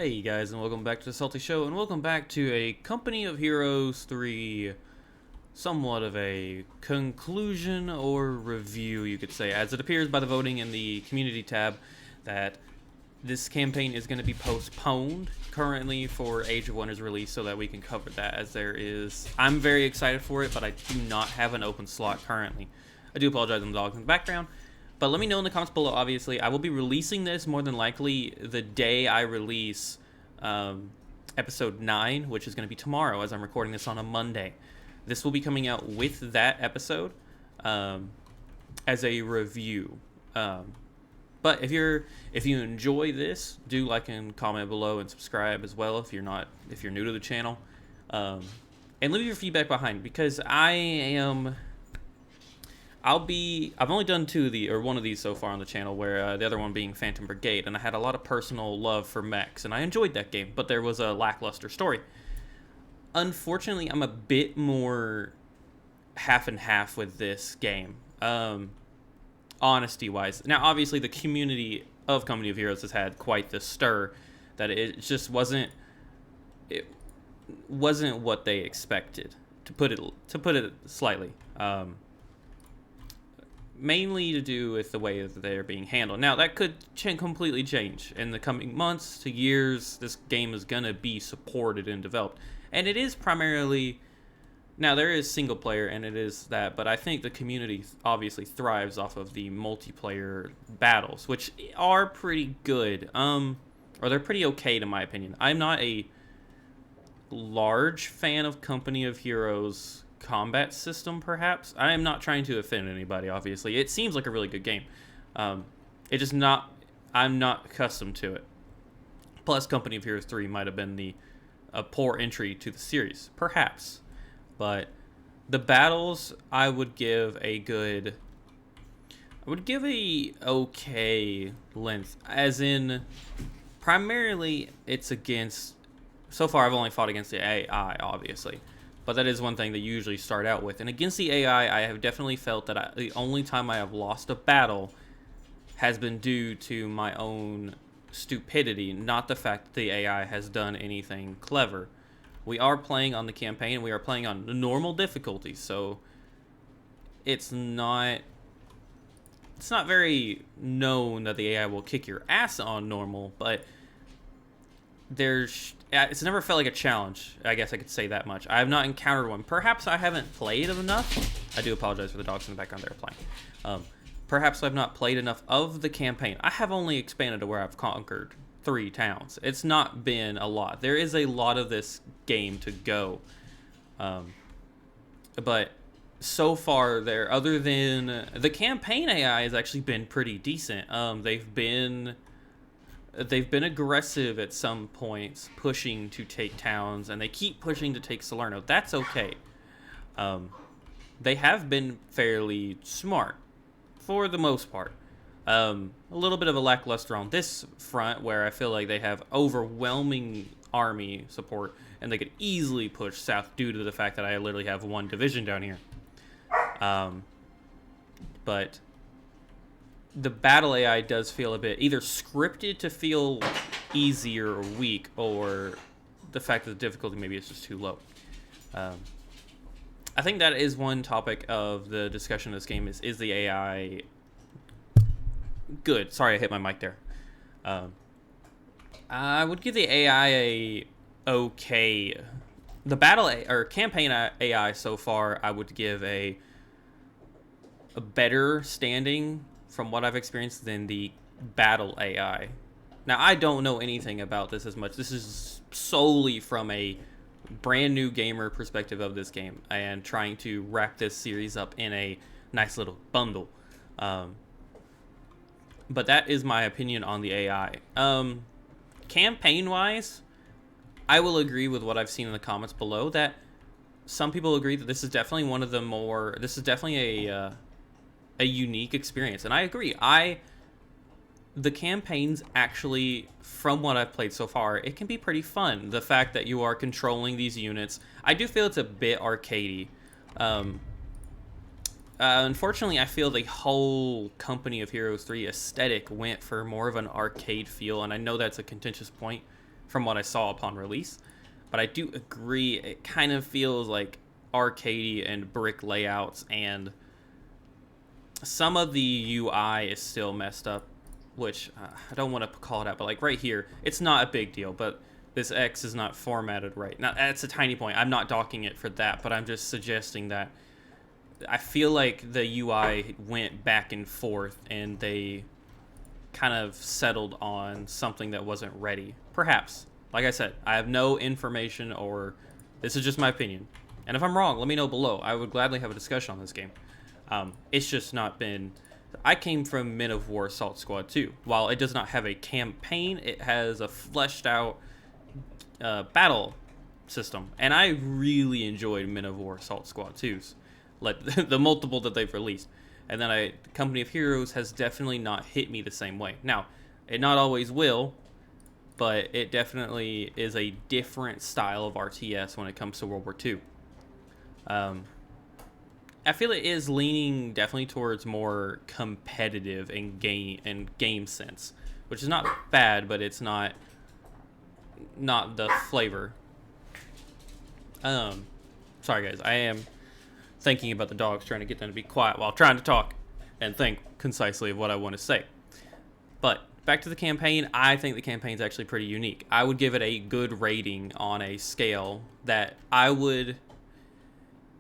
Hey guys, and welcome back to the Salty Show, and welcome back to a Company of Heroes 3, somewhat of a conclusion or review, you could say, as it appears by the voting in the community tab that this campaign is going to be postponed currently for Age of Wonders release so that we can cover that, as I'm very excited for it, but I do not have an open slot currently. I do apologize on the dogs in the background. But let me know in the comments below, obviously. I will be releasing this more than likely the day I release episode 9, which is going to be tomorrow, as I'm recording this on a Monday. This will be coming out with that episode as a review. But if you enjoy this, do like and comment below and subscribe as well if you're new to the channel. And leave your feedback behind, because I've only done one of these so far on the channel, where the other one being Phantom Brigade, and I had a lot of personal love for mechs, and I enjoyed that game, but there was a lackluster story. Unfortunately, I'm a bit more half and half with this game, honesty-wise. Now, obviously, the community of Company of Heroes has had quite the stir, that it just wasn't what they expected, to put it slightly. Mainly to do with the way that they're being handled. Now, that could completely change in the coming months to years. This game is going to be supported and developed. And it is primarily... Now, there is single player, and it is that, but I think the community obviously thrives off of the multiplayer battles, which are pretty good. Or they're pretty okay, to my opinion. I'm not a large fan of Company of Heroes combat system, perhaps. I am not trying to offend anybody, obviously. It seems like a really good game. I'm not accustomed to it. Plus, Company of Heroes 3 might have been a poor entry to the series, perhaps. But the battles, I would give a okay length, as in, primarily it's against, so far I've only fought against the AI, obviously. But that is one thing they usually start out with. And against the AI, I have definitely felt that the only time I have lost a battle has been due to my own stupidity, not the fact that the AI has done anything clever. We are playing on the campaign, and we are playing on normal difficulty, so it's not very known that the AI will kick your ass on normal, but it's never felt like a challenge. I guess I could say that much. I have not encountered one. Perhaps I haven't played enough. I do apologize for the dogs in the background. They're playing. Perhaps I've not played enough of the campaign. I have only expanded to where I've conquered 3 towns. It's not been a lot. There is a lot of this game to go. But so far, other than the campaign AI has actually been pretty decent. They've been aggressive at some points, pushing to take towns, and they keep pushing to take Salerno. That's okay. They have been fairly smart, for the most part. A little bit of a lackluster on this front, where I feel like they have overwhelming army support, and they could easily push south due to the fact that I literally have 1 division down here. But the battle AI does feel a bit either scripted to feel easy or weak, or the fact that the difficulty maybe is just too low. I think that is one topic of the discussion of this game is the AI good? Sorry, I hit my mic there. I would give the AI a okay. The battle or campaign AI so far, I would give a better standing from what I've experienced than the battle AI. Now, I don't know anything about this as much. This is solely from a brand new gamer perspective of this game and trying to wrap this series up in a nice little bundle. But that is my opinion on the AI. Campaign-wise, I will agree with what I've seen in the comments below, that some people agree that this is definitely this is definitely a unique experience, and I agree. The campaigns actually, from what I've played so far, it can be pretty fun. The fact that you are controlling these units, I do feel it's a bit arcadey. Unfortunately, I feel the whole Company of Heroes 3 aesthetic went for more of an arcade feel, and I know that's a contentious point from what I saw upon release. But I do agree, it kind of feels like arcadey and brick layouts, and some of the UI is still messed up, which I don't want to call it out, but like right here, it's not a big deal, but this X is not formatted right. Now, that's a tiny point. I'm not docking it for that, but I'm just suggesting that I feel like the UI went back and forth, and they kind of settled on something that wasn't ready. Perhaps. Like I said, I have no information, or this is just my opinion. And if I'm wrong, let me know below. I would gladly have a discussion on this game. It's just not been... I came from Men of War Assault Squad 2. While it does not have a campaign, it has a fleshed out battle system. And I really enjoyed Men of War Assault Squad 2's. Like the multiple that they've released. And then Company of Heroes has definitely not hit me the same way. Now, it not always will, but it definitely is a different style of RTS when it comes to World War II. I feel it is leaning definitely towards more competitive and game sense, which is not bad, but it's not the flavor. Sorry guys, I am thinking about the dogs, trying to get them to be quiet while trying to talk and think concisely of what I want to say. But back to the campaign, I think the campaign's actually pretty unique. I would give it a good rating on a scale that I would...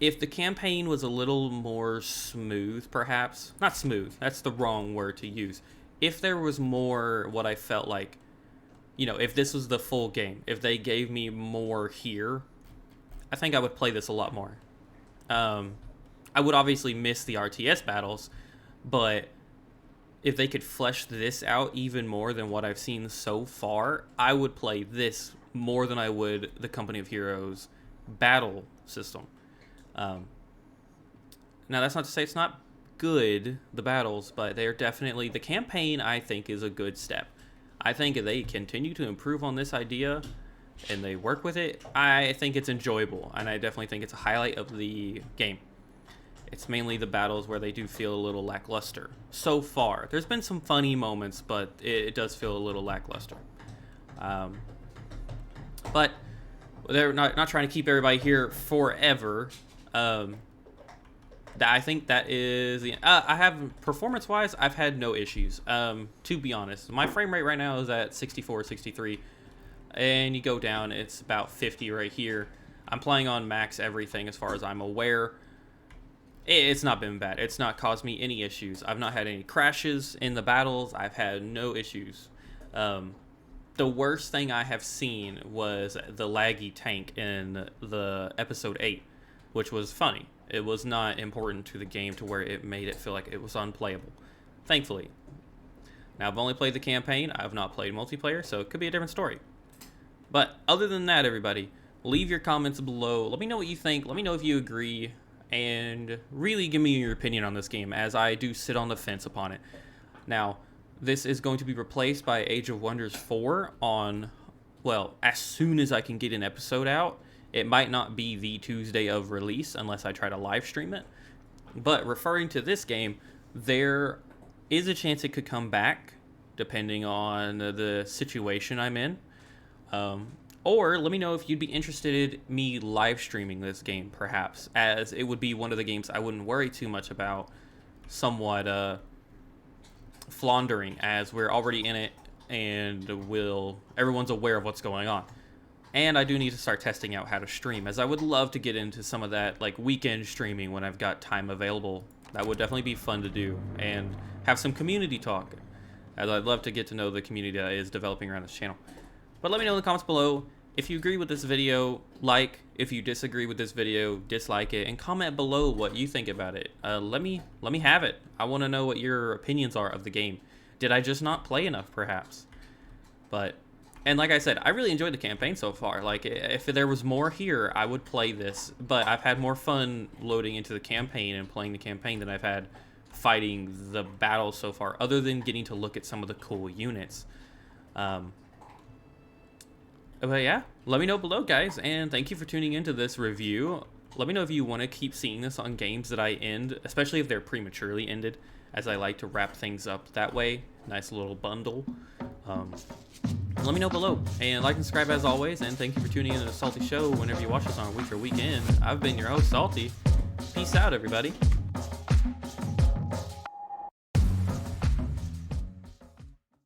If the campaign was a little more smooth, perhaps... Not smooth, that's the wrong word to use. If there was more what I felt like... You know, if this was the full game, if they gave me more here, I think I would play this a lot more. I would obviously miss the RTS battles, but if they could flesh this out even more than what I've seen so far, I would play this more than I would the Company of Heroes battle system. Now, that's not to say it's not good, the battles, but they are definitely... The campaign, I think, is a good step. I think if they continue to improve on this idea and they work with it, I think it's enjoyable, and I definitely think it's a highlight of the game. It's mainly the battles where they do feel a little lackluster. So far. There's been some funny moments, but it does feel a little lackluster. But they're not trying to keep everybody here forever. I think that is... I have... Performance-wise, I've had no issues. To be honest. My frame rate right now is at 64, 63. And you go down, it's about 50 right here. I'm playing on max everything as far as I'm aware. It's not been bad. It's not caused me any issues. I've not had any crashes in the battles. I've had no issues. The worst thing I have seen was the laggy tank in the episode 8, which was funny. It was not important to the game to where it made it feel like it was unplayable, thankfully. Now, I've only played the campaign. I've not played multiplayer, so it could be a different story. But other than that, everybody, leave your comments below. Let me know what you think. Let me know if you agree. And really give me your opinion on this game, as I do sit on the fence upon it. Now, this is going to be replaced by Age of Wonders 4 on, well, as soon as I can get an episode out. It might not be the Tuesday of release unless I try to live stream it. But referring to this game, there is a chance it could come back, depending on the situation I'm in. Or let me know if you'd be interested in me live streaming this game, perhaps, as it would be one of the games I wouldn't worry too much about somewhat floundering, as we're already in it and everyone's aware of what's going on. And I do need to start testing out how to stream, as I would love to get into some of that like weekend streaming when I've got time available. That would definitely be fun to do, and have some community talk, as I'd love to get to know the community that is developing around this channel. But let me know in the comments below if you agree with this video, like. If you disagree with this video, dislike it, and comment below what you think about it. Let me have it. I want to know what your opinions are of the game. Did I just not play enough, perhaps? And like I said, I really enjoyed the campaign so far. Like, if there was more here, I would play this. But I've had more fun loading into the campaign and playing the campaign than I've had fighting the battles so far, other than getting to look at some of the cool units. But yeah, let me know below, guys, and thank you for tuning into this review. Let me know if you want to keep seeing this on games that I end, especially if they're prematurely ended, as I like to wrap things up that way. Nice little bundle. Let me know below, and like and subscribe as always, and thank you for tuning in to the Salty Show whenever you watch us on a week or weekend. I've been your host, Salty. Peace out, everybody.